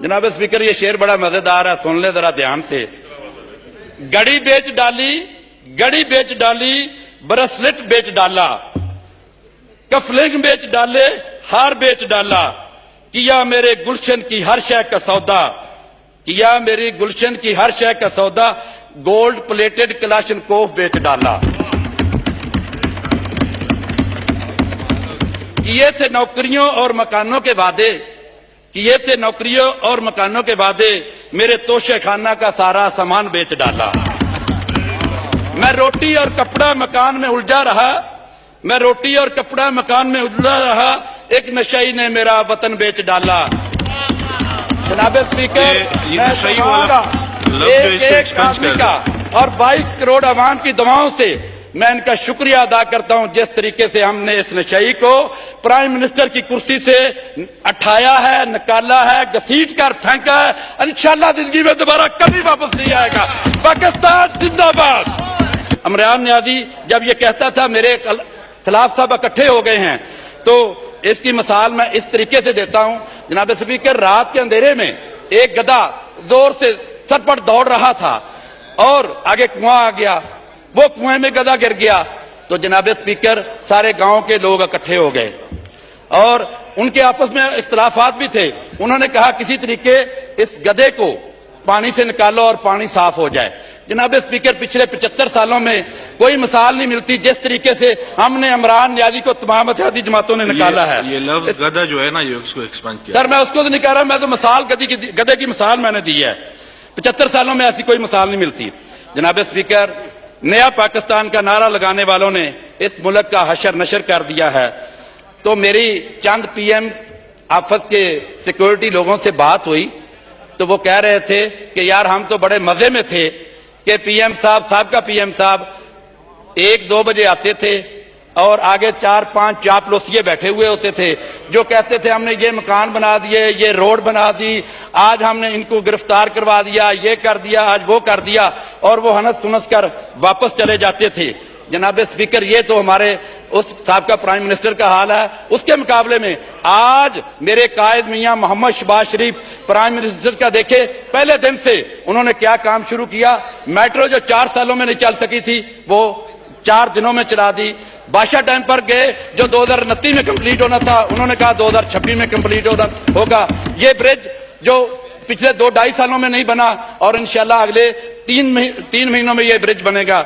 जनाब स्पीकर, ये शेर बड़ा मजेदार है, सुन ले जरा ध्यान से। गड़ी बेच डाली, ब्रेसलेट बेच डाला, कफलिंग बेच डाले, हार बेच डाला, किया मेरे गुलशन की हर शय का सौदा, किया मेरी गुलशन की हर शय का सौदा, गोल्ड प्लेटेड क्लाशनकोफ बेच डाला। किए थे नौकरियों और मकानों के वादे, किए थे नौकरियों और मकानों के वादे, मेरे तोशे खाना का सारा सामान बेच डाला। मैं रोटी और कपड़ा मकान में उलझा रहा, मैं रोटी और कपड़ा मकान में उलझा रहा, एक नशई ने मेरा वतन बेच डाला। जनाब स्पीकर, ये नशई वाला एक आदमी का और 22 करोड़ अवाम की दुआओं से मैं इनका शुक्रिया अदा करता हूं, जिस तरीके से हमने इस नशई को प्राइम मिनिस्टर की कुर्सी से उठाया है, निकाला है, घसीट कर फेंका है। इंशाअल्लाह जिंदगी में दोबारा कभी वापस नहीं आएगा। पाकिस्तान जिंदाबाद। इमरान नियाजी जब ये कहता था मेरे खिलाफ सब इकट्ठे हो गए हैं, तो इसकी मिसाल मैं इस तरीके से देता हूं। जनाब स्पीकर, रात के अंधेरे में एक गधा जोर से सर पर दौड़ रहा था और आगे कुआं आ गया, वो कुएं में गधा गिर गया, तो जनाब स्पीकर सारे गांव के लोग इकट्ठे हो गए और उनके आपस में इख्तलाफात भी थे। उन्होंने कहा किसी तरीके इस गधे को पानी से निकालो और पानी साफ हो जाए। जनाब स्पीकर, पिछले 75 सालों में कोई मिसाल नहीं मिलती जिस तरीके से हमने इमरान नियाजी को तमाम इत्तेहादी जमातों ने निकाला है। ये लफ्ज गधा जो है ना, ये उसको एक्सपेंड किया। सर, मैं उसको तो नहीं कह रहा, मैं तो मिसाल गधे की मिसाल मैंने दी है। 75 सालों में ऐसी कोई मिसाल नहीं मिलती। जनाब स्पीकर, नया पाकिस्तान का नारा लगाने वालों ने इस मुल्क का हशर नशर कर दिया है। तो मेरी चंद पीएम ऑफिस के सिक्योरिटी लोगों से बात हुई, तो वो कह रहे थे कि यार हम तो बड़े मजे में थे कि पीएम साहब, साहब पीएम साहब 1-2 बजे आते थे और आगे 4-5 चापलूसिये बैठे हुए होते थे जो कहते थे हमने ये मकान बना दिए, ये रोड बना दी, आज हमने इनको गिरफ्तार करवा दिया, ये कर दिया, आज वो कर दिया, और वो हनस सुनस कर वापस चले जाते थे। जनाब स्पीकर, ये तो हमारे उस साबका प्राइम मिनिस्टर का हाल है। उसके मुकाबले में आज मेरे कायद मियां मोहम्मद शहबाज शरीफ प्राइम मिनिस्टर का देखे, पहले दिन से उन्होंने क्या काम शुरू किया। मेट्रो जो 4 सालों में नहीं चल सकी थी, वो 4 दिनों में चला दी। बादशाह टाइम पर गए, जो 2029 में कंप्लीट होना था, उन्होंने कहा 2026 में कंप्लीट होगा। ये ब्रिज जो पिछले 2-2.5 सालों में नहीं बना और इंशाल्लाह अगले 3 महीनों में ये ब्रिज बनेगा।